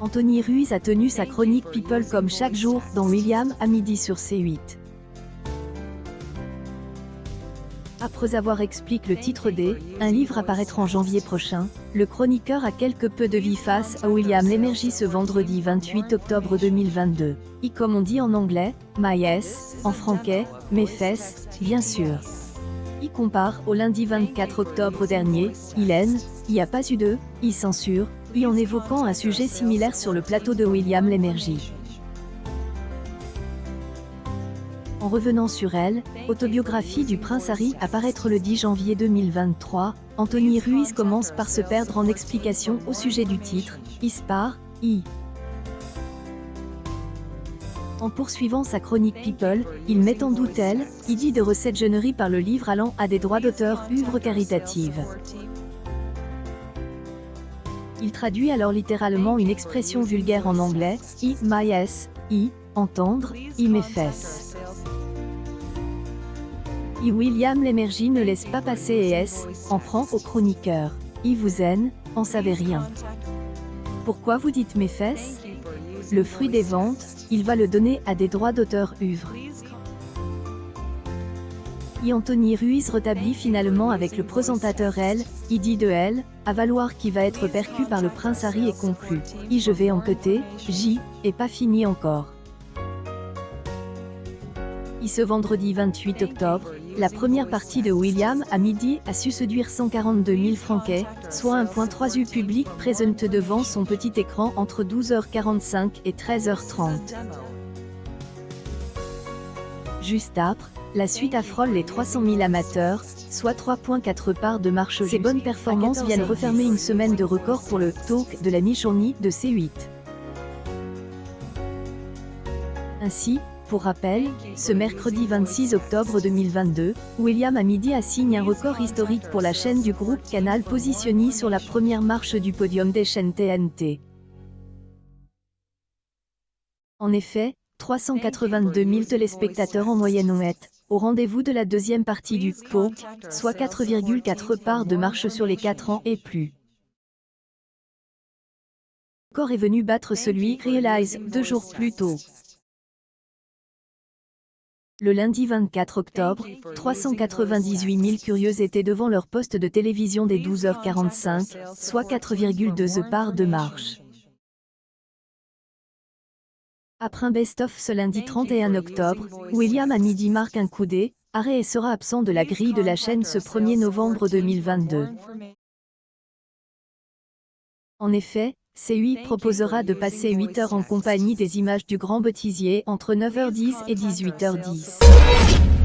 Anthony Ruiz a tenu sa chronique People comme chaque jour dans William à midi sur C8. Après avoir expliqué le titre D, un livre à paraître en janvier prochain, le chroniqueur a quelque peu de vie face à William Lémergie ce vendredi 28 octobre 2022. Et comme on dit en anglais, my ass, en franquais, mes fesses, bien sûr. Il compare au lundi 24 octobre dernier, il n'y a pas eu de, il censure, et en évoquant un sujet similaire sur le plateau de William Lémergie. En revenant sur elle, autobiographie du prince Harry à paraître le 10 janvier 2023, Anthony Ruiz commence par se perdre en explications au sujet du titre, I. En poursuivant sa chronique People, il met en doute il dit de recettes générées par le livre allant à des droits d'auteur œuvres caritatives. Il traduit alors littéralement une expression vulgaire en anglais, my ass, entendre, mes fesses. Et William Lémergie ne laisse pas passer et en prend au chroniqueur. Vous en savez rien. Pourquoi vous dites mes fesses? Le fruit des ventes, il va le donner à des droits d'auteur œuvres. Et Anthony Ruiz rétablit finalement avec le présentateur il dit de à valoir qui va être percu par le prince Harry et conclut. Je vais enquêter, et pas fini encore. Ce vendredi 28 octobre, la première partie de William à midi a su séduire 142 000 franquais, soit 1.3 U public présente devant son petit écran entre 12h45 et 13h30. Juste après, la suite affrole les 300 000 amateurs, soit 3.4 parts de marche. Ces bonnes performances viennent refermer une semaine de record pour le talk de la mi-journée de C8. Ainsi, pour rappel, ce mercredi 26 octobre 2022, William à midi a signé un record historique pour la chaîne du groupe Canal positionnée sur la première marche du podium des chaînes TNT. En effet, 382 000 téléspectateurs en moyenne ont été au rendez-vous de la deuxième partie du talk, soit 4,4 parts de marche sur les 4 ans et plus. Le record est venu battre celui réalisé 2 jours plus tôt. Le lundi 24 octobre, 398 000 curieux étaient devant leur poste de télévision dès 12h45, soit 4,2 parts de marche. Après un best-of ce lundi 31 octobre, William à midi marque un coup d'arrêt et sera absent de la grille de la chaîne ce 1er novembre 2022. En effet, C8 proposera de passer 8 heures en compagnie des images du grand bêtisier entre 9h10 et 18h10.